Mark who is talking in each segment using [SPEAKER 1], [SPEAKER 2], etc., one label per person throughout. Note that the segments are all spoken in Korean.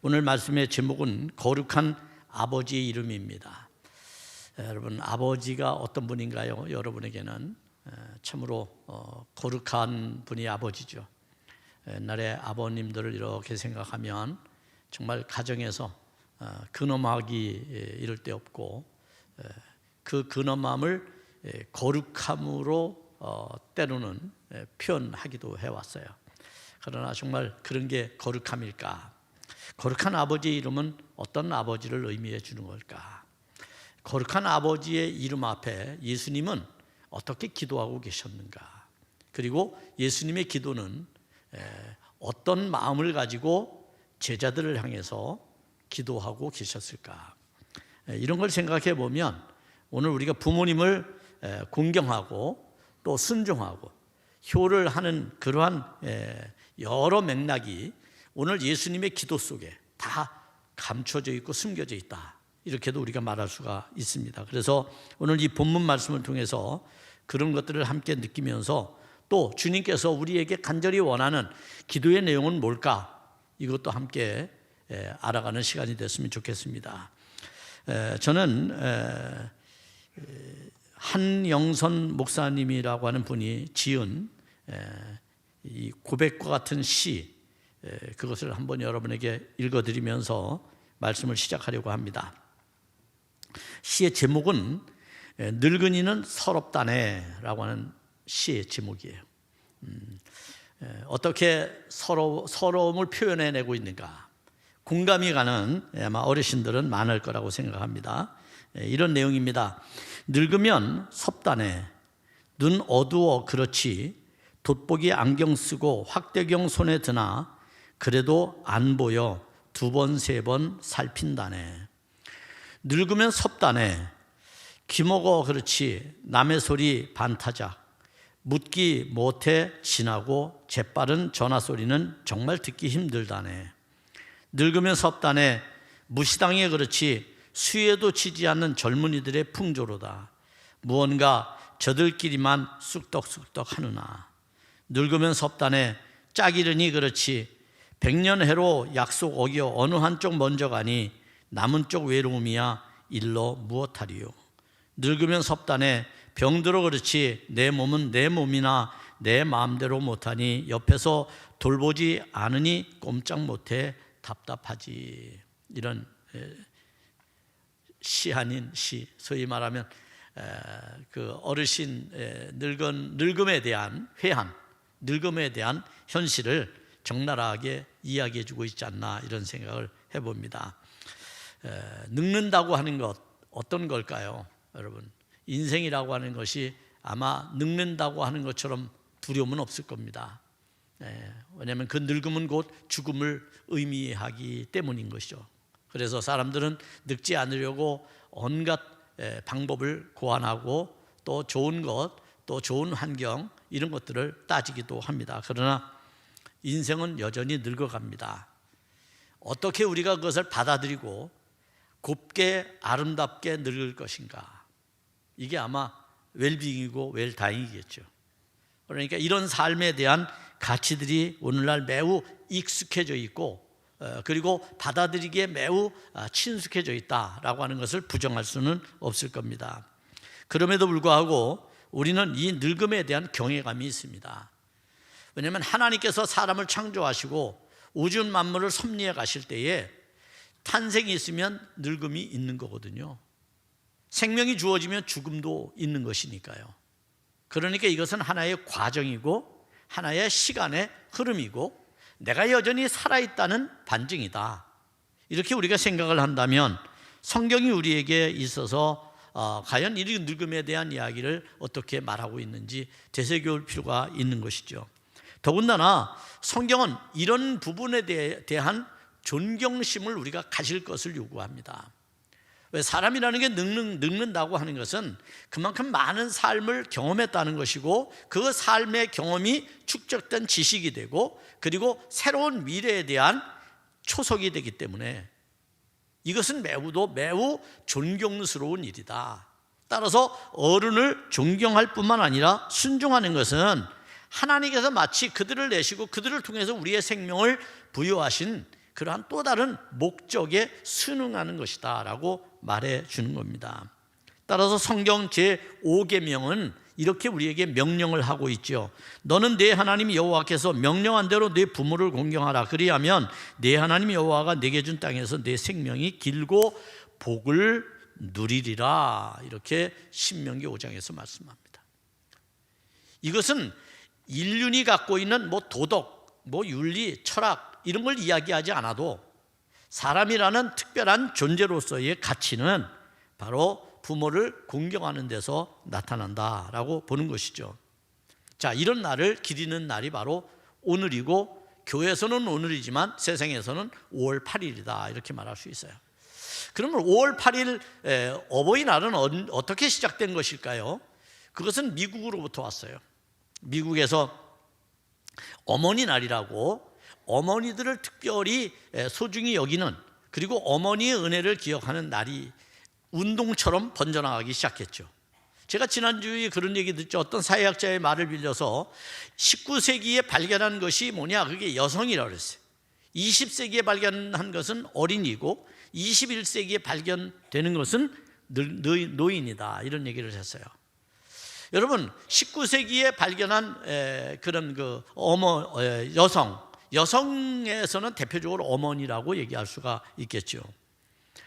[SPEAKER 1] 오늘 말씀의 제목은 거룩한 아버지의 이름입니다. 여러분, 아버지가 어떤 분인가요? 여러분에게는 참으로 거룩한 분이 아버지죠. 옛날에 아버님들을 이렇게 생각하면 정말 가정에서 근엄하기 이를 데 없고, 그 근엄함을 거룩함으로 때로는 표현하기도 해왔어요. 그러나 정말 그런 게 거룩함일까? 거룩한 아버지의 이름은 어떤 아버지를 의미해 주는 걸까? 거룩한 아버지의 이름 앞에 예수님은 어떻게 기도하고 계셨는가? 그리고 예수님의 기도는 어떤 마음을 가지고 제자들을 향해서 기도하고 계셨을까? 이런 걸 생각해 보면 오늘 우리가 부모님을 공경하고 또 순종하고 효를 하는 그러한 여러 맥락이 오늘 예수님의 기도 속에 다 감춰져 있고 숨겨져 있다, 이렇게도 우리가 말할 수가 있습니다. 그래서 오늘 이 본문 말씀을 통해서 그런 것들을 함께 느끼면서 또 주님께서 우리에게 간절히 원하는 기도의 내용은 뭘까, 이것도 함께 알아가는 시간이 됐으면 좋겠습니다. 저는 한영선 목사님이라고 하는 분이 지은 이 고백과 같은 시, 그것을 한번 여러분에게 읽어드리면서 말씀을 시작하려고 합니다. 시의 제목은 늙은이는 서럽다네라고 하는 시의 제목이에요. 어떻게 서러움을 표현해내고 있는가, 공감이 가는 아마 어르신들은 많을 거라고 생각합니다. 이런 내용입니다. 늙으면 섭다네, 눈 어두워 그렇지 돋보기 안경 쓰고 확대경 손에 드나 그래도 안 보여 두 번 세 번 살핀다네. 늙으면 섭다네, 귀먹어 그렇지 남의 소리 반타작, 묻기 못해 지나고 재빠른 전화 소리는 정말 듣기 힘들다네. 늙으면 섭다네, 무시당해 그렇지 수혜도 치지 않는 젊은이들의 풍조로다. 무언가 저들끼리만 쑥떡쑥떡 하느나. 늙으면 섭다네, 짝이르니 그렇지 백년해로 약속 어겨 어느 한쪽 먼저 가니 남은 쪽 외로움이야 일러 무엇하리요. 늙으면 섭다네, 병들어 그렇지 내 몸은 내 몸이나 내 마음대로 못하니 옆에서 돌보지 않으니 꼼짝 못해 답답하지. 이런 시 아닌 시, 소위 말하면 그 어르신 늙음에 대한 회한, 늙음에 대한 현실을 적나라하게 이야기해 주고 있지 않나, 이런 생각을 해봅니다. 늙는다고 하는 것, 어떤 걸까요? 여러분, 인생이라고 하는 것이 아마 늙는다고 하는 것처럼 두려움은 없을 겁니다. 왜냐하면 그 늙음은 곧 죽음을 의미하기 때문인 것이죠. 그래서 사람들은 늙지 않으려고 온갖 방법을 고안하고 또 좋은 것, 또 좋은 환경, 이런 것들을 따지기도 합니다. 그러나 인생은 여전히 늙어갑니다. 어떻게 우리가 그것을 받아들이고 곱게 아름답게 늙을 것인가, 이게 아마 웰빙이고 웰다잉이겠죠. 그러니까 이런 삶에 대한 가치들이 오늘날 매우 익숙해져 있고, 그리고 받아들이기에 매우 친숙해져 있다라고 하는 것을 부정할 수는 없을 겁니다. 그럼에도 불구하고 우리는 이 늙음에 대한 경외감이 있습니다. 왜냐하면 하나님께서 사람을 창조하시고 우주 만물을 섭리해 가실 때에 탄생이 있으면 늙음이 있는 거거든요. 생명이 주어지면 죽음도 있는 것이니까요. 그러니까 이것은 하나의 과정이고 하나의 시간의 흐름이고 내가 여전히 살아있다는 반증이다, 이렇게 우리가 생각을 한다면 성경이 우리에게 있어서 과연 이 늙음에 대한 이야기를 어떻게 말하고 있는지 되새겨올 필요가 있는 것이죠. 더군다나 성경은 이런 부분에 대한 존경심을 우리가 가질 것을 요구합니다. 왜? 사람이라는 게 늙는다고 하는 것은 그만큼 많은 삶을 경험했다는 것이고 그 삶의 경험이 축적된 지식이 되고 그리고 새로운 미래에 대한 초석이 되기 때문에 이것은 매우 존경스러운 일이다. 따라서 어른을 존경할 뿐만 아니라 순종하는 것은 하나님께서 마치 그들을 내시고 그들을 통해서 우리의 생명을 부여하신 그러한 또 다른 목적에 순응하는 것이다 라고 말해 주는 겁니다. 따라서 성경 제5계명은 이렇게 우리에게 명령을 하고 있죠. 너는 내 하나님 여호와께서 명령한 대로 내 부모를 공경하라. 그리하면 내 하나님 여호와가 내게 준 땅에서 내 생명이 길고 복을 누리리라. 이렇게 신명기 5장에서 말씀합니다. 이것은 인륜이 갖고 있는 도덕, 윤리, 철학 이런 걸 이야기하지 않아도 사람이라는 특별한 존재로서의 가치는 바로 부모를 공경하는 데서 나타난다라고 보는 것이죠. 자, 이런 날을 기리는 날이 바로 오늘이고 교회에서는 오늘이지만 세상에서는 5월 8일이다 이렇게 말할 수 있어요. 그러면 5월 8일 어버이날은 어떻게 시작된 것일까요? 그것은 미국으로부터 왔어요. 미국에서 어머니 날이라고 어머니들을 특별히 소중히 여기는, 그리고 어머니의 은혜를 기억하는 날이 운동처럼 번져나가기 시작했죠. 제가 지난주에 그런 얘기 듣죠. 어떤 사회학자의 말을 빌려서 19세기에 발견한 것이 뭐냐, 그게 여성이라고 그랬어요. 20세기에 발견한 것은 어린이고 21세기에 발견되는 것은 노인이다, 이런 얘기를 했어요. 여러분, 19세기에 발견한 그런 여성에서는 대표적으로 어머니라고 얘기할 수가 있겠죠.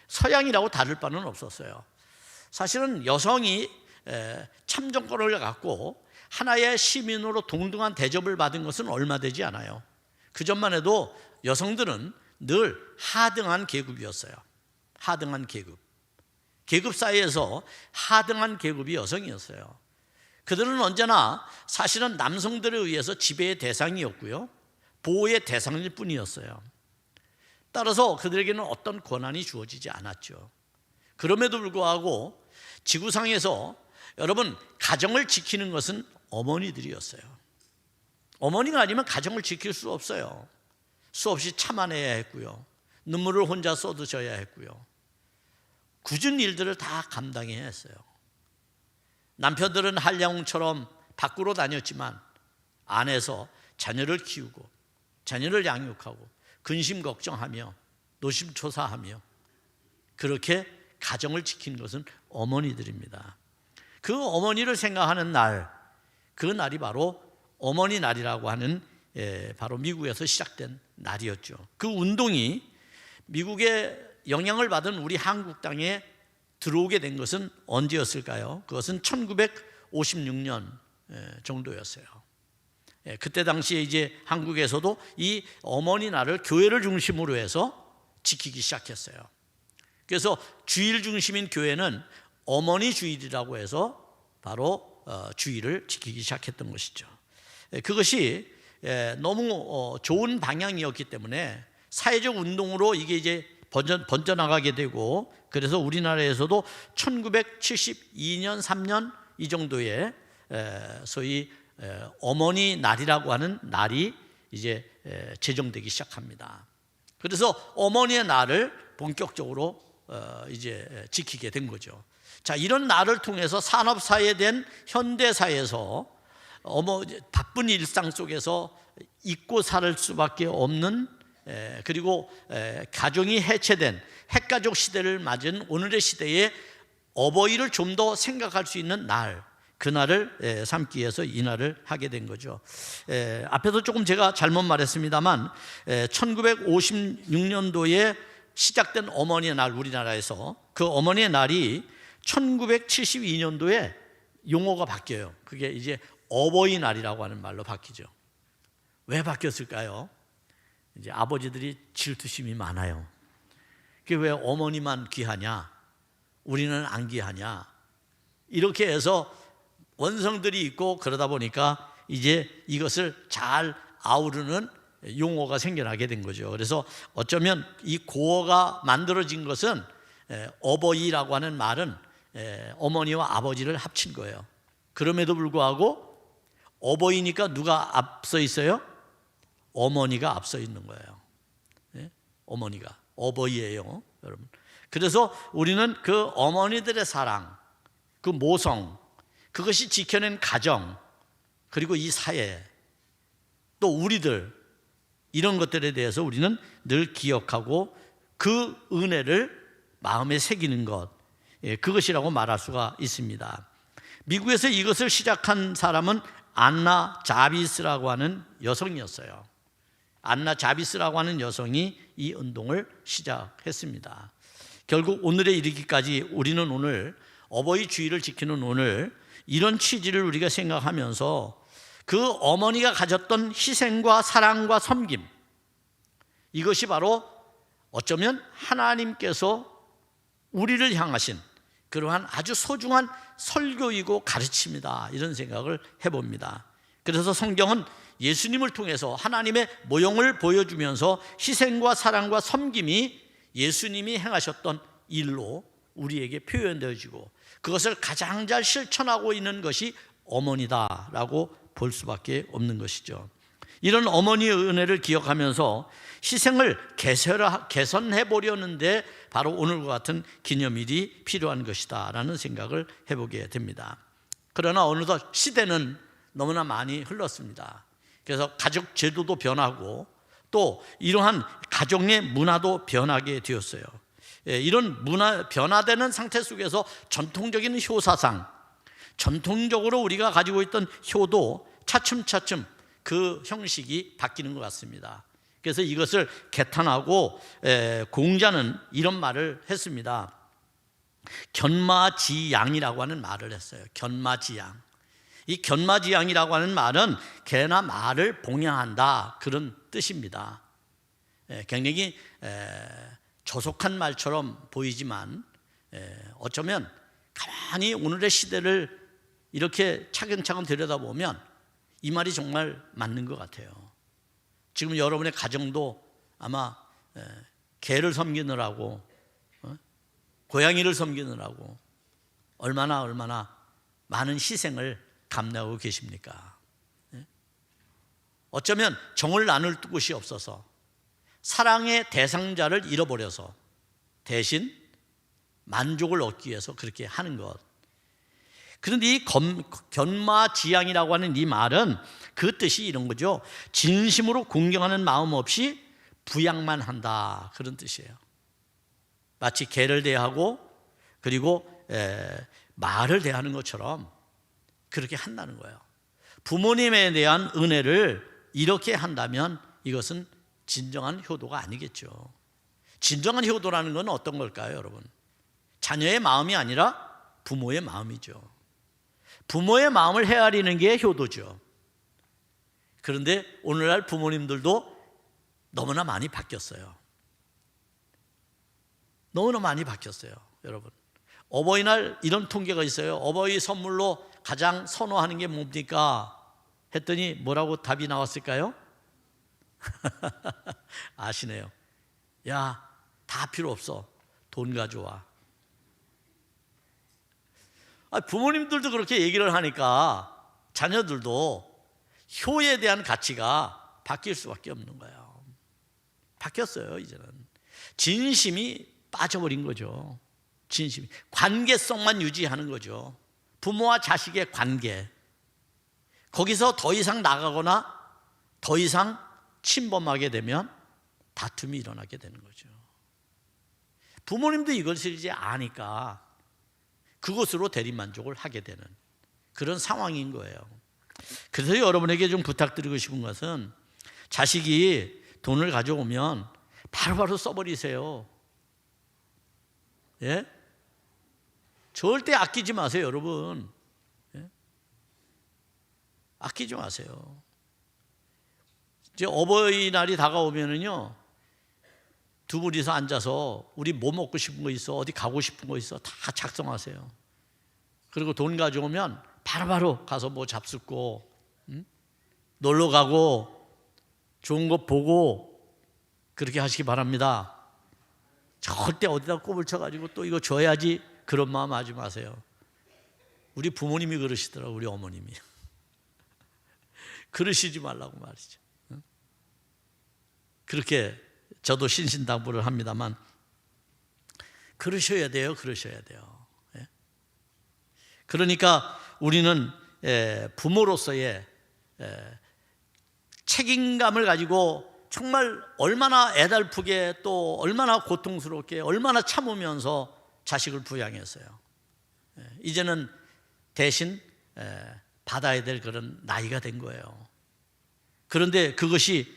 [SPEAKER 1] 서양이라고 다를 바는 없었어요. 사실은 여성이 참정권을 갖고 하나의 시민으로 동등한 대접을 받은 것은 얼마 되지 않아요. 그전만 해도 여성들은 늘 하등한 계급이었어요. 하등한 계급. 계급 사이에서 하등한 계급이 여성이었어요. 그들은 언제나 사실은 남성들에 의해서 지배의 대상이었고요, 보호의 대상일 뿐이었어요. 따라서 그들에게는 어떤 권한이 주어지지 않았죠. 그럼에도 불구하고 지구상에서 여러분, 가정을 지키는 것은 어머니들이었어요. 어머니가 아니면 가정을 지킬 수 없어요. 수없이 참아내야 했고요, 눈물을 혼자 쏟으셔야 했고요, 굳은 일들을 다 감당해야 했어요. 남편들은 한량처럼 밖으로 다녔지만 안에서 자녀를 키우고 자녀를 양육하고 근심 걱정하며 노심초사하며 그렇게 가정을 지키는 것은 어머니들입니다. 그 어머니를 생각하는 날, 그 날이 바로 어머니 날이라고 하는 바로 미국에서 시작된 날이었죠. 그 운동이 미국의 영향을 받은 우리 한국 땅에 들어오게 된 것은 언제였을까요? 그것은 1956년 정도였어요. 그때 당시에 이제 한국에서도 이 어머니 날을 교회를 중심으로 해서 지키기 시작했어요. 그래서 주일 중심인 교회는 어머니 주일이라고 해서 바로 주일을 지키기 시작했던 것이죠. 그것이 너무 좋은 방향이었기 때문에 사회적 운동으로 이게 이제 번져나가게 되고, 그래서 우리나라에서도 1972년, 3년 이 정도에 소위 어머니 날이라고 하는 날이 이제 제정되기 시작합니다. 그래서 어머니의 날을 본격적으로 이제 지키게 된 거죠. 자, 이런 날을 통해서 산업사회된 현대사회에서 바쁜 일상 속에서 잊고 살 수밖에 없는, 그리고 가정이 해체된 핵가족 시대를 맞은 오늘의 시대에 어버이를 좀 더 생각할 수 있는 날, 그날을 삼기 위해서 이 날을 하게 된 거죠. 앞에서 조금 제가 잘못 말했습니다만 1956년도에 시작된 어머니의 날, 우리나라에서 그 어머니의 날이 1972년도에 용어가 바뀌어요. 그게 이제 어버이날이라고 하는 말로 바뀌죠. 왜 바뀌었을까요? 이제 아버지들이 질투심이 많아요. 그게 왜 어머니만 귀하냐, 우리는 안 귀하냐, 이렇게 해서 원성들이 있고, 그러다 보니까 이제 이것을 잘 아우르는 용어가 생겨나게 된 거죠. 그래서 어쩌면 이 고어가 만들어진 것은 어버이라고 하는 말은 어머니와 아버지를 합친 거예요. 그럼에도 불구하고 어버이니까 누가 앞서 있어요? 어머니가 앞서 있는 거예요. 어머니가 어버이예요, 여러분. 그래서 우리는 그 어머니들의 사랑, 그 모성, 그것이 지켜낸 가정, 그리고 이 사회, 또 우리들, 이런 것들에 대해서 우리는 늘 기억하고 그 은혜를 마음에 새기는 것, 그것이라고 말할 수가 있습니다. 미국에서 이것을 시작한 사람은 안나 자비스라고 하는 여성이었어요. 안나 자비스라고 하는 여성이 이 운동을 시작했습니다. 결국 오늘에 이르기까지 우리는 오늘 어버이 주일을 지키는 오늘 이런 취지를 우리가 생각하면서 그 어머니가 가졌던 희생과 사랑과 섬김, 이것이 바로 어쩌면 하나님께서 우리를 향하신 그러한 아주 소중한 설교이고 가르침이다, 이런 생각을 해봅니다. 그래서 성경은 예수님을 통해서 하나님의 모형을 보여주면서 희생과 사랑과 섬김이 예수님이 행하셨던 일로 우리에게 표현되어지고 그것을 가장 잘 실천하고 있는 것이 어머니다라고 볼 수밖에 없는 것이죠. 이런 어머니의 은혜를 기억하면서 희생을 개선해 보려는데 바로 오늘과 같은 기념일이 필요한 것이다 라는 생각을 해보게 됩니다. 그러나 어느덧 시대는 너무나 많이 흘렀습니다. 그래서 가족 제도도 변하고 또 이러한 가정의 문화도 변하게 되었어요. 이런 문화 변화되는 상태 속에서 전통적인 효사상, 전통적으로 우리가 가지고 있던 효도 차츰차츰 그 형식이 바뀌는 것 같습니다. 그래서 이것을 개탄하고 공자는 이런 말을 했습니다. 견마지양이라고 하는 말을 했어요. 견마지양. 이 견마지양이라고 하는 말은 개나 말을 봉양한다, 그런 뜻입니다. 굉장히 조속한 말처럼 보이지만 어쩌면 가만히 오늘의 시대를 이렇게 차근차근 들여다보면 이 말이 정말 맞는 것 같아요. 지금 여러분의 가정도 아마 개를 섬기느라고 고양이를 섬기느라고 얼마나 많은 희생을 감내하고 계십니까? 어쩌면 정을 나눌 곳이 없어서 사랑의 대상자를 잃어버려서 대신 만족을 얻기 위해서 그렇게 하는 것. 그런데 이 견마지양이라고 하는 이 말은 그 뜻이 이런 거죠. 진심으로 공경하는 마음 없이 부양만 한다, 그런 뜻이에요. 마치 개를 대하고 그리고 말을 대하는 것처럼 그렇게 한다는 거예요. 부모님에 대한 은혜를 이렇게 한다면 이것은 진정한 효도가 아니겠죠. 진정한 효도라는 건 어떤 걸까요, 여러분? 자녀의 마음이 아니라 부모의 마음이죠. 부모의 마음을 헤아리는 게 효도죠. 그런데 오늘날 부모님들도 너무나 많이 바뀌었어요. 너무나 많이 바뀌었어요, 여러분. 어버이날 이런 통계가 있어요. 어버이 선물로 가장 선호하는 게 뭡니까? 했더니 뭐라고 답이 나왔을까요? 아시네요. 야, 다 필요 없어. 돈 가져와. 부모님들도 그렇게 얘기를 하니까 자녀들도 효에 대한 가치가 바뀔 수밖에 없는 거예요. 바뀌었어요, 이제는. 진심이 빠져버린 거죠. 진심, 관계성만 유지하는 거죠. 부모와 자식의 관계, 거기서 더 이상 나가거나 더 이상 침범하게 되면 다툼이 일어나게 되는 거죠. 부모님도 이것을 이제 아니까 그것으로 대리만족을 하게 되는 그런 상황인 거예요. 그래서 여러분에게 좀 부탁드리고 싶은 것은 자식이 돈을 가져오면 바로바로 써버리세요. 예? 절대 아끼지 마세요, 여러분. 예? 아끼지 마세요. 이제 어버이날이 다가오면은요, 두 분이서 앉아서 우리 뭐 먹고 싶은 거 있어, 어디 가고 싶은 거 있어, 다 작성하세요. 그리고 돈 가져오면 바로바로 가서 뭐 잡숫고, 놀러 가고, 좋은 거 보고 그렇게 하시기 바랍니다. 절대 어디다 꼽을 쳐가지고 또 이거 줘야지, 그런 마음 하지 마세요. 우리 부모님이 그러시더라고요, 우리 어머님이. 그러시지 말라고 말이죠. 그렇게 저도 신신당부를 합니다만 그러셔야 돼요. 그러니까 우리는 부모로서의 책임감을 가지고 정말 얼마나 애달프게 또 얼마나 고통스럽게 얼마나 참으면서 자식을 부양했어요. 이제는 대신 받아야 될 그런 나이가 된 거예요. 그런데 그것이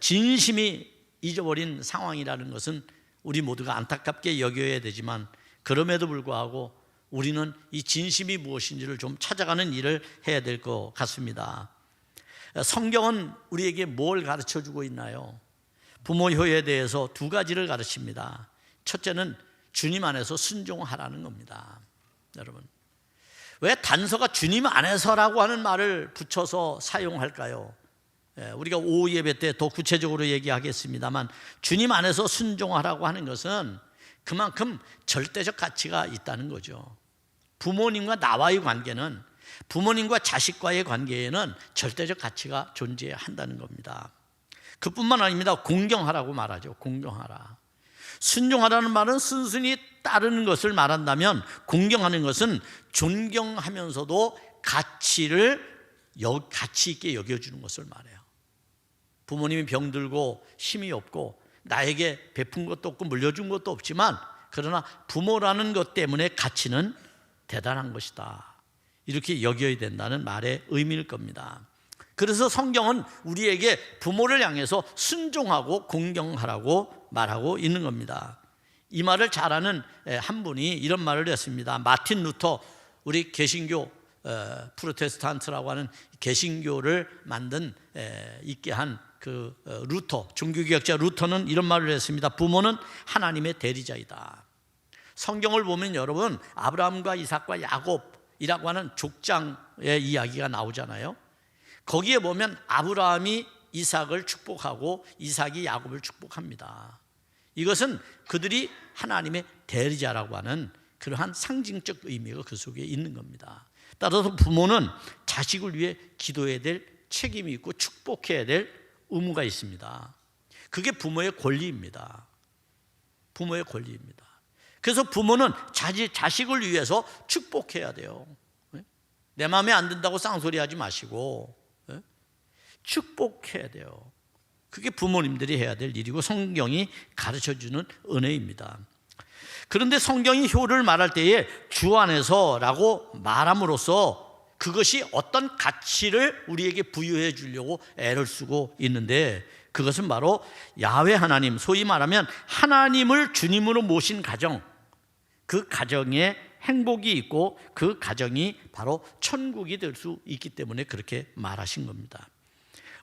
[SPEAKER 1] 진심이 잊어버린 상황이라는 것은 우리 모두가 안타깝게 여겨야 되지만, 그럼에도 불구하고 우리는 이 진심이 무엇인지를 좀 찾아가는 일을 해야 될 것 같습니다. 성경은 우리에게 뭘 가르쳐주고 있나요? 부모 효에 대해서 두 가지를 가르칩니다. 첫째는 주님 안에서 순종하라는 겁니다. 여러분, 왜 단서가 주님 안에서라고 하는 말을 붙여서 사용할까요? 우리가 오후 예배 때 더 구체적으로 얘기하겠습니다만, 주님 안에서 순종하라고 하는 것은 그만큼 절대적 가치가 있다는 거죠. 부모님과 나와의 관계는, 부모님과 자식과의 관계에는 절대적 가치가 존재한다는 겁니다. 그뿐만 아닙니다. 공경하라고 말하죠. 공경하라. 순종하라는 말은 순순히 따르는 것을 말한다면, 공경하는 것은 존경하면서도 가치 있게 여겨주는 것을 말해요. 부모님이 병들고 힘이 없고 나에게 베푼 것도 없고 물려준 것도 없지만, 그러나 부모라는 것 때문에 가치는 대단한 것이다, 이렇게 여겨야 된다는 말의 의미일 겁니다. 그래서 성경은 우리에게 부모를 향해서 순종하고 공경하라고 말하고 있는 겁니다. 이 말을 잘 아는 한 분이 이런 말을 했습니다. 마틴 루터, 우리 개신교 프로테스탄트라고 하는 개신교를 있게 한 그 루터, 종교개혁자 루터는 이런 말을 했습니다. 부모는 하나님의 대리자이다. 성경을 보면 여러분, 아브라함과 이삭과 야곱이라고 하는 족장의 이야기가 나오잖아요. 거기에 보면 아브라함이 이삭을 축복하고 이삭이 야곱을 축복합니다. 이것은 그들이 하나님의 대리자라고 하는 그러한 상징적 의미가 그 속에 있는 겁니다. 따라서 부모는 자식을 위해 기도해야 될 책임이 있고 축복해야 될 의무가 있습니다. 그게 부모의 권리입니다. 부모의 권리입니다. 그래서 부모는 자식을 위해서 축복해야 돼요. 내 마음에 안 든다고 쌍소리하지 마시고 축복해야 돼요. 그게 부모님들이 해야 될 일이고 성경이 가르쳐주는 은혜입니다. 그런데 성경이 효를 말할 때에 주 안에서라고 말함으로써 그것이 어떤 가치를 우리에게 부여해 주려고 애를 쓰고 있는데, 그것은 바로 야훼 하나님, 소위 말하면 하나님을 주님으로 모신 가정, 그 가정에 행복이 있고 그 가정이 바로 천국이 될 수 있기 때문에 그렇게 말하신 겁니다.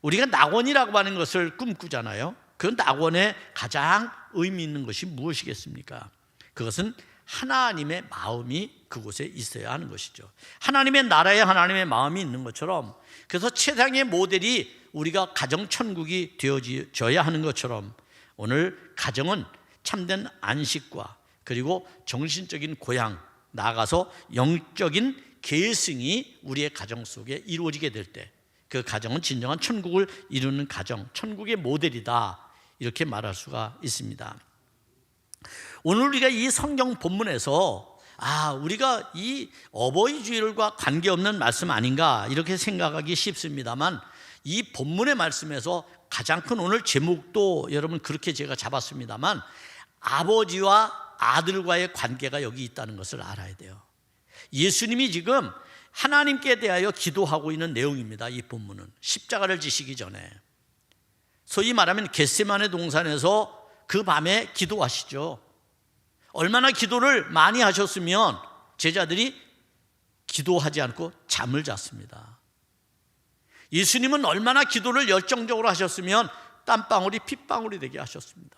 [SPEAKER 1] 우리가 낙원이라고 하는 것을 꿈꾸잖아요. 그 낙원에 가장 의미 있는 것이 무엇이겠습니까? 그것은 하나님의 마음이 그곳에 있어야 하는 것이죠. 하나님의 나라에 하나님의 마음이 있는 것처럼, 그래서 최상의 모델이 우리가 가정 천국이 되어져야 하는 것처럼, 오늘 가정은 참된 안식과 그리고 정신적인 고향, 나아가서 영적인 계승이 우리의 가정 속에 이루어지게 될 때, 그 가정은 진정한 천국을 이루는 가정, 천국의 모델이다, 이렇게 말할 수가 있습니다. 오늘 우리가 이 성경 본문에서 우리가 이 어버이 주일과 관계없는 말씀 아닌가 이렇게 생각하기 쉽습니다만, 이 본문의 말씀에서 가장 큰 오늘 제목도 여러분 그렇게 제가 잡았습니다만, 아버지와 아들과의 관계가 여기 있다는 것을 알아야 돼요. 예수님이 지금 하나님께 대하여 기도하고 있는 내용입니다. 이 본문은 십자가를 지시기 전에, 소위 말하면 겟세마네 동산에서 그 밤에 기도하시죠. 얼마나 기도를 많이 하셨으면 제자들이 기도하지 않고 잠을 잤습니다. 예수님은 얼마나 기도를 열정적으로 하셨으면 땀방울이 핏방울이 되게 하셨습니다.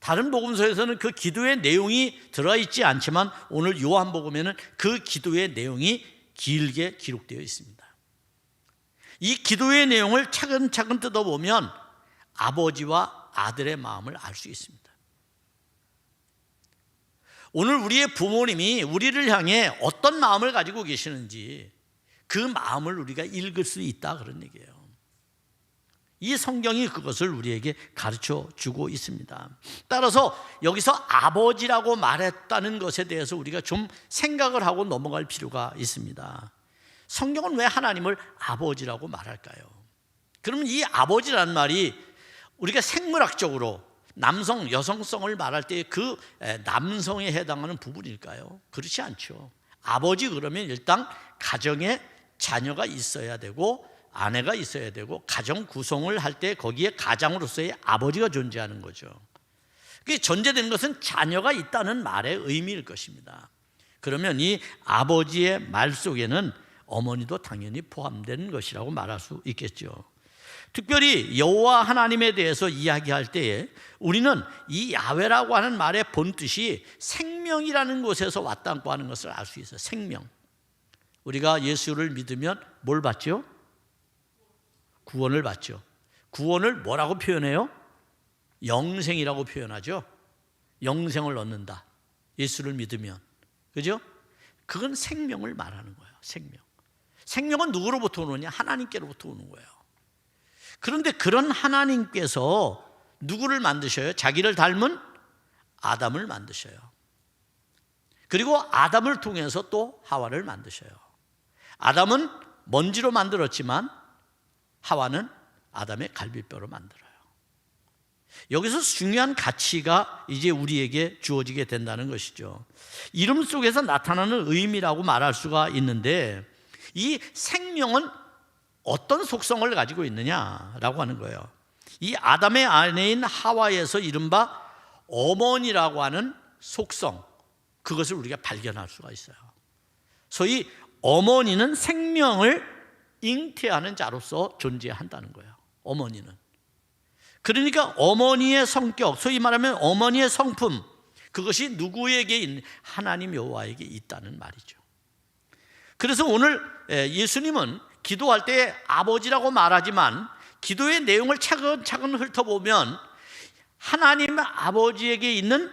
[SPEAKER 1] 다른 복음서에서는 그 기도의 내용이 들어있지 않지만 오늘 요한복음에는 그 기도의 내용이 길게 기록되어 있습니다. 이 기도의 내용을 차근차근 뜯어보면 아버지와 아들의 마음을 알 수 있습니다. 오늘 우리의 부모님이 우리를 향해 어떤 마음을 가지고 계시는지 그 마음을 우리가 읽을 수 있다, 그런 얘기예요. 이 성경이 그것을 우리에게 가르쳐 주고 있습니다. 따라서 여기서 아버지라고 말했다는 것에 대해서 우리가 좀 생각을 하고 넘어갈 필요가 있습니다. 성경은 왜 하나님을 아버지라고 말할까요? 그러면 이 아버지라는 말이 우리가 생물학적으로 남성, 여성성을 말할 때 그 남성에 해당하는 부분일까요? 그렇지 않죠. 아버지 그러면 일단 가정에 자녀가 있어야 되고 아내가 있어야 되고 가정 구성을 할 때 거기에 가장으로서의 아버지가 존재하는 거죠. 그게 전제되는 것은 자녀가 있다는 말의 의미일 것입니다. 그러면 이 아버지의 말 속에는 어머니도 당연히 포함되는 것이라고 말할 수 있겠죠. 특별히 여호와 하나님에 대해서 이야기할 때에 우리는 이 야훼라고 하는 말의 본뜻이 생명이라는 곳에서 왔다고 하는 것을 알 수 있어요. 생명. 우리가 예수를 믿으면 뭘 받죠? 구원을 받죠. 구원을 뭐라고 표현해요? 영생이라고 표현하죠. 영생을 얻는다. 예수를 믿으면. 그죠? 그건 생명을 말하는 거예요. 생명. 생명은 누구로부터 오느냐? 하나님께로부터 오는 거예요. 그런데 그런 하나님께서 누구를 만드셔요? 자기를 닮은 아담을 만드셔요. 그리고 아담을 통해서 또 하와를 만드셔요. 아담은 먼지로 만들었지만 하와는 아담의 갈비뼈로 만들어요. 여기서 중요한 가치가 이제 우리에게 주어지게 된다는 것이죠. 이름 속에서 나타나는 의미라고 말할 수가 있는데 이 생명은 어떤 속성을 가지고 있느냐라고 하는 거예요. 이 아담의 아내인 하와에서 이른바 어머니라고 하는 속성, 그것을 우리가 발견할 수가 있어요. 소위 어머니는 생명을 잉태하는 자로서 존재한다는 거예요. 어머니는. 그러니까 어머니의 성격, 소위 말하면 어머니의 성품, 그것이 누구에게 있는? 하나님 여호와에게 있다는 말이죠. 그래서 오늘 예수님은 기도할 때 아버지라고 말하지만 기도의 내용을 차근차근 훑어보면 하나님 아버지에게 있는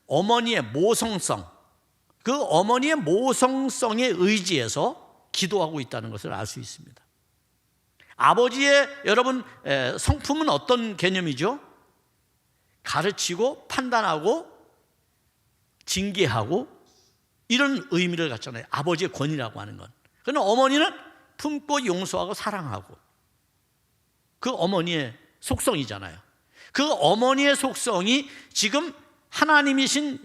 [SPEAKER 1] 어머니의 모성성, 그 어머니의 모성성에 의지해서 기도하고 있다는 것을 알 수 있습니다. 아버지의 여러분 성품은 어떤 개념이죠? 가르치고 판단하고 징계하고 이런 의미를 갖잖아요. 아버지의 권위라고 하는 건. 그러나 어머니는 품고 용서하고 사랑하고, 그 어머니의 속성이잖아요. 그 어머니의 속성이 지금 하나님이신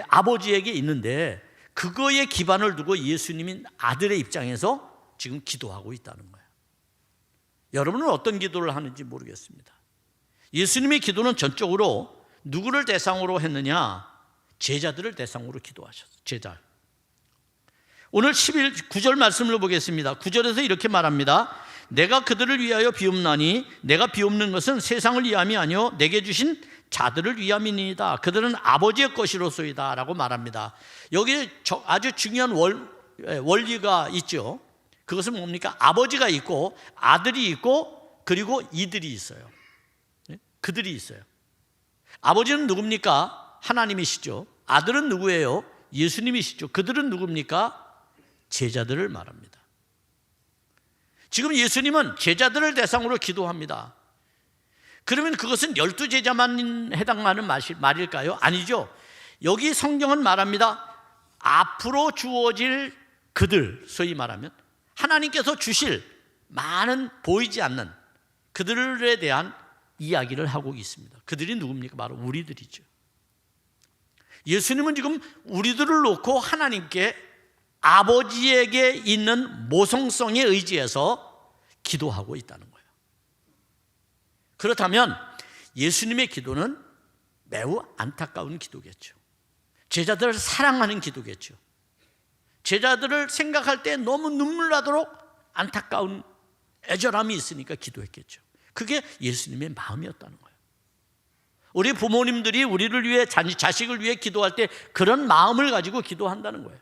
[SPEAKER 1] 아버지에게 있는데 그거에 기반을 두고 예수님인 아들의 입장에서 지금 기도하고 있다는 거예요. 여러분은 어떤 기도를 하는지 모르겠습니다. 예수님의 기도는 전적으로 누구를 대상으로 했느냐? 제자들을 대상으로 기도하셨어요. 제자. 오늘 9절 말씀을 보겠습니다. 9절에서 이렇게 말합니다. 내가 그들을 위하여 비옵나니 내가 비옵는 것은 세상을 위함이 아니요 내게 주신 자들을 위함이니이다. 그들은 아버지의 것이로소이다 라고 말합니다. 여기에 아주 중요한 원리가 있죠. 그것은 뭡니까? 아버지가 있고 아들이 있고 그리고 이들이 있어요. 그들이 있어요. 아버지는 누굽니까? 하나님이시죠. 아들은 누구예요? 예수님이시죠. 그들은 누굽니까? 제자들을 말합니다. 지금 예수님은 제자들을 대상으로 기도합니다. 그러면 그것은 12제자만 해당하는 말일까요? 아니죠. 여기 성경은 말합니다. 앞으로 주어질 그들, 소위 말하면 하나님께서 주실 많은 보이지 않는 그들에 대한 이야기를 하고 있습니다. 그들이 누굽니까? 바로 우리들이죠. 예수님은 지금 우리들을 놓고 하나님께 아버지에게 있는 모성성에 의지해서 기도하고 있다는 거예요. 그렇다면 예수님의 기도는 매우 안타까운 기도겠죠. 제자들을 사랑하는 기도겠죠. 제자들을 생각할 때 너무 눈물 나도록 안타까운 애절함이 있으니까 기도했겠죠. 그게 예수님의 마음이었다는 거예요. 우리 부모님들이 우리를 위해 자식을 위해 기도할 때 그런 마음을 가지고 기도한다는 거예요.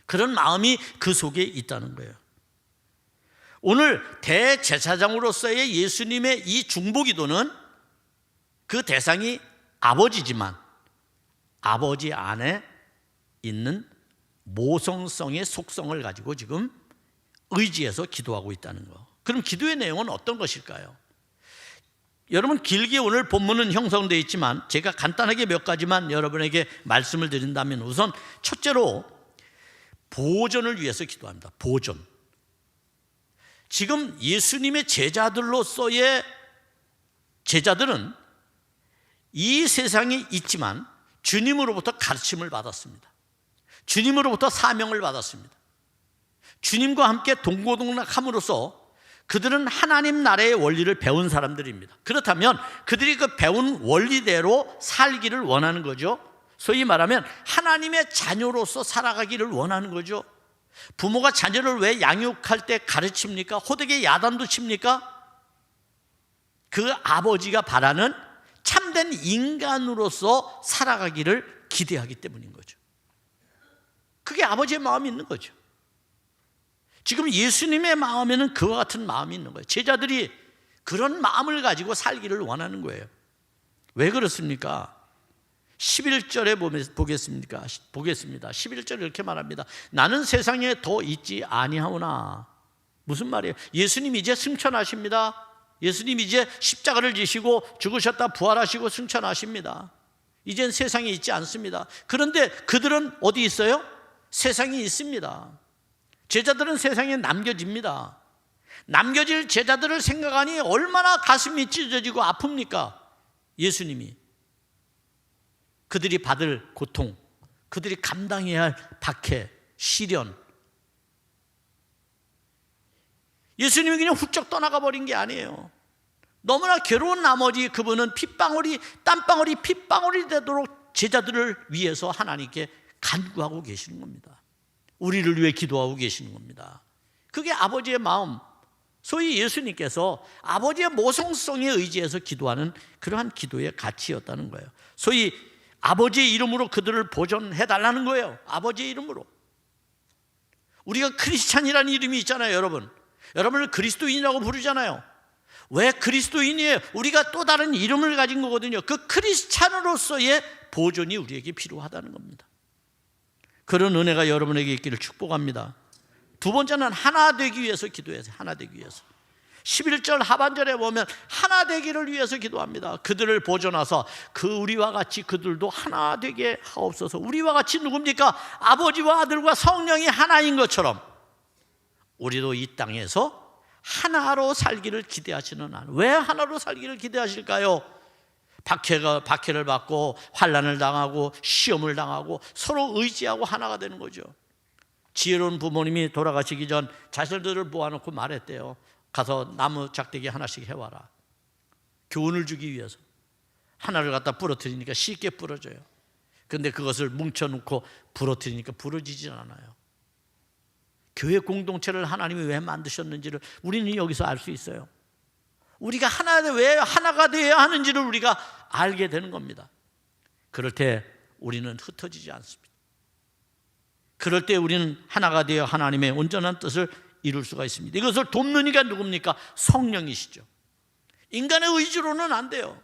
[SPEAKER 1] 그런 마음이 그 속에 있다는 거예요. 오늘 대제사장으로서의 예수님의 이 중보기도는 그 대상이 아버지지만 아버지 안에 있는 모성성의 속성을 가지고 지금 의지해서 기도하고 있다는 거. 그럼 기도의 내용은 어떤 것일까요? 여러분 길게 오늘 본문은 형성되어 있지만 제가 간단하게 몇 가지만 여러분에게 말씀을 드린다면 우선 첫째로 보존을 위해서 기도합니다. 보존. 지금 예수님의 제자들로서의 제자들은 이 세상에 있지만 주님으로부터 가르침을 받았습니다. 주님으로부터 사명을 받았습니다. 주님과 함께 동고동락함으로써 그들은 하나님 나라의 원리를 배운 사람들입니다. 그렇다면 그들이 그 배운 원리대로 살기를 원하는 거죠. 소위 말하면 하나님의 자녀로서 살아가기를 원하는 거죠. 부모가 자녀를 왜 양육할 때 가르칩니까? 호되게 야단도 칩니까? 그 아버지가 바라는 참된 인간으로서 살아가기를 기대하기 때문인 거죠. 그게 아버지의 마음이 있는 거죠. 지금 예수님의 마음에는 그와 같은 마음이 있는 거예요. 제자들이 그런 마음을 가지고 살기를 원하는 거예요. 왜 그렇습니까? 11절에 보겠습니다. 11절에 이렇게 말합니다. 나는 세상에 더 있지 아니하오나. 무슨 말이에요? 예수님 이제 승천하십니다. 예수님 이제 십자가를 지시고 죽으셨다 부활하시고 승천하십니다. 이젠 세상에 있지 않습니다. 그런데 그들은 어디 있어요? 세상에 있습니다. 제자들은 세상에 남겨집니다. 남겨질 제자들을 생각하니 얼마나 가슴이 찢어지고 아픕니까? 예수님이 그들이 받을 고통, 그들이 감당해야 할 박해, 시련, 예수님이 그냥 훌쩍 떠나가 버린 게 아니에요. 너무나 괴로운 나머지 그분은 땀방울이 핏방울이 되도록 제자들을 위해서 하나님께 간구하고 계시는 겁니다. 우리를 위해 기도하고 계시는 겁니다. 그게 아버지의 마음, 소위 예수님께서 아버지의 모성성에 의지해서 기도하는 그러한 기도의 가치였다는 거예요. 소위 아버지의 이름으로 그들을 보존해달라는 거예요. 아버지의 이름으로. 우리가 크리스찬이라는 이름이 있잖아요. 여러분을 그리스도인이라고 부르잖아요. 왜 그리스도인이에요? 우리가 또 다른 이름을 가진 거거든요. 그 크리스찬으로서의 보존이 우리에게 필요하다는 겁니다. 그런 은혜가 여러분에게 있기를 축복합니다. 두 번째는 하나 되기 위해서 기도해서 하나 되기 위해서 11절 하반절에 보면 하나 되기를 위해서 기도합니다. 그들을 보존하사 그 우리와 같이 그들도 하나 되게 하옵소서. 우리와 같이 누굽니까? 아버지와 아들과 성령이 하나인 것처럼 우리도 이 땅에서 하나로 살기를 기대하시는 한. 왜 하나로 살기를 기대하실까요? 박해를 받고 환난을 당하고 시험을 당하고 서로 의지하고 하나가 되는 거죠. 지혜로운 부모님이 돌아가시기 전 자식들을 모아놓고 말했대요. 가서 나무 작대기 하나씩 해와라. 교훈을 주기 위해서. 하나를 갖다 부러뜨리니까 쉽게 부러져요. 그런데 그것을 뭉쳐놓고 부러뜨리니까 부러지지 않아요. 교회 공동체를 하나님이 왜 만드셨는지를 우리는 여기서 알 수 있어요. 우리가 왜 하나가 되어야 하는지를 우리가 알게 되는 겁니다. 그럴 때 우리는 흩어지지 않습니다. 그럴 때 우리는 하나가 되어 하나님의 온전한 뜻을 이룰 수가 있습니다. 이것을 돕는 이가 누굽니까? 성령이시죠. 인간의 의지로는 안 돼요.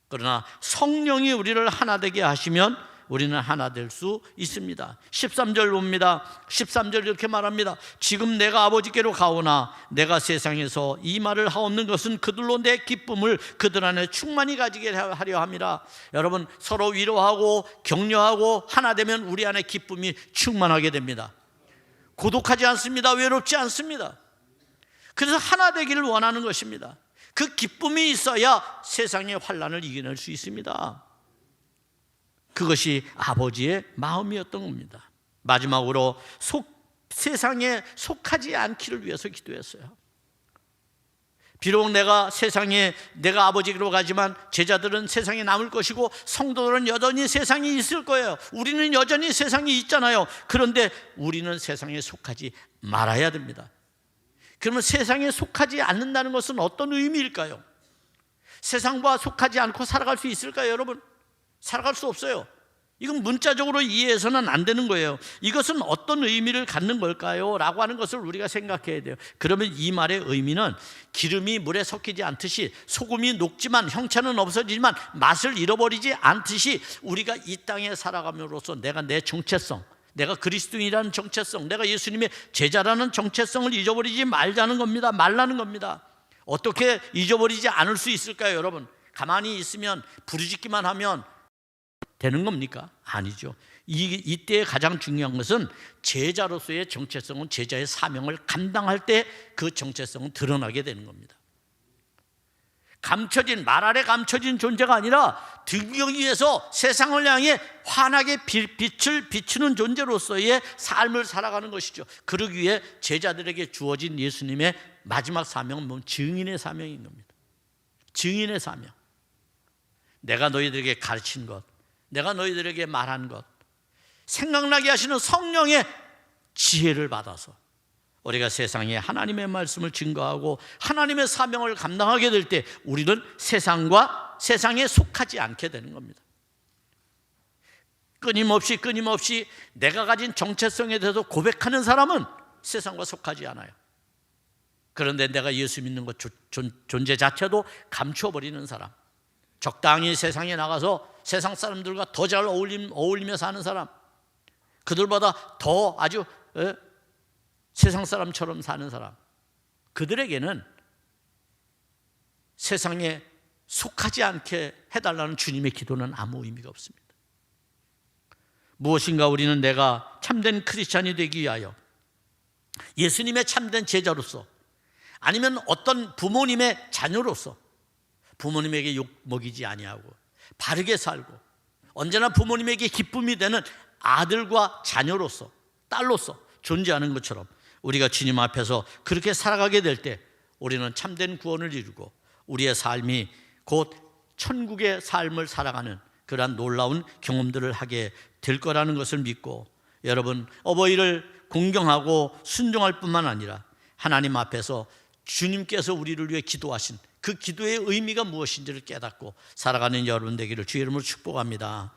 [SPEAKER 1] 그러나 성령이 우리를 하나 되게 하시면 우리는 하나 될 수 있습니다. 13절 봅니다. 13절 이렇게 말합니다. 지금 내가 아버지께로 가오나 내가 세상에서 이 말을 하옵는 것은 그들로 내 기쁨을 그들 안에 충만히 가지게 하려 함이라. 여러분, 서로 위로하고 격려하고 하나 되면 우리 안에 기쁨이 충만하게 됩니다. 고독하지 않습니다. 외롭지 않습니다. 그래서 하나 되기를 원하는 것입니다. 그 기쁨이 있어야 세상의 환난을 이겨낼 수 있습니다. 그것이 아버지의 마음이었던 겁니다. 마지막으로 세상에 속하지 않기를 위해서 기도했어요. 비록 내가 아버지로 가지만 제자들은 세상에 남을 것이고 성도들은 여전히 세상에 있을 거예요. 우리는 여전히 세상에 있잖아요. 그런데 우리는 세상에 속하지 말아야 됩니다. 그러면 세상에 속하지 않는다는 것은 어떤 의미일까요? 세상과 속하지 않고 살아갈 수 있을까요, 여러분? 살아갈 수 없어요. 이건 문자적으로 이해해서는 안 되는 거예요. 이것은 어떤 의미를 갖는 걸까요? 라고 하는 것을 우리가 생각해야 돼요. 그러면 이 말의 의미는 기름이 물에 섞이지 않듯이 소금이 녹지만 형체는 없어지지만 맛을 잃어버리지 않듯이 우리가 이 땅에 살아감으로써 내가 내 정체성, 내가 그리스도인이라는 정체성, 내가 예수님의 제자라는 정체성을 잊어버리지 말라는 겁니다. 어떻게 잊어버리지 않을 수 있을까요, 여러분? 가만히 있으면 부르짖기만 하면 되는 겁니까? 아니죠. 이때 가장 중요한 것은 제자로서의 정체성은 제자의 사명을 감당할 때 그 정체성은 드러나게 되는 겁니다. 감춰진, 말 아래 감춰진 존재가 아니라 등경 위에서 세상을 향해 환하게 빛을 비추는 존재로서의 삶을 살아가는 것이죠. 그러기 위해 제자들에게 주어진 예수님의 마지막 사명은 뭐 증인의 사명인 겁니다. 증인의 사명. 내가 너희들에게 가르친 것, 내가 너희들에게 말한 것, 생각나게 하시는 성령의 지혜를 받아서 우리가 세상에 하나님의 말씀을 증거하고 하나님의 사명을 감당하게 될 때 우리는 세상과 세상에 속하지 않게 되는 겁니다. 끊임없이 내가 가진 정체성에 대해서 고백하는 사람은 세상과 속하지 않아요. 그런데 내가 예수 믿는 것 존재 자체도 감춰버리는 사람, 적당히 세상에 나가서 세상 사람들과 더 잘 어울리며 사는 사람, 그들보다 더 아주 세상 사람처럼 사는 사람, 그들에게는 세상에 속하지 않게 해달라는 주님의 기도는 아무 의미가 없습니다. 무엇인가 우리는 내가 참된 크리스찬이 되기 위하여 예수님의 참된 제자로서, 아니면 어떤 부모님의 자녀로서 부모님에게 욕 먹이지 아니하고 바르게 살고 언제나 부모님에게 기쁨이 되는 아들과 자녀로서, 딸로서 존재하는 것처럼 우리가 주님 앞에서 그렇게 살아가게 될 때 우리는 참된 구원을 이루고 우리의 삶이 곧 천국의 삶을 살아가는 그러한 놀라운 경험들을 하게 될 거라는 것을 믿고, 여러분 어버이를 공경하고 순종할 뿐만 아니라 하나님 앞에서 주님께서 우리를 위해 기도하신 그 기도의 의미가 무엇인지를 깨닫고 살아가는 여러분 되기를 주의 이름으로 축복합니다.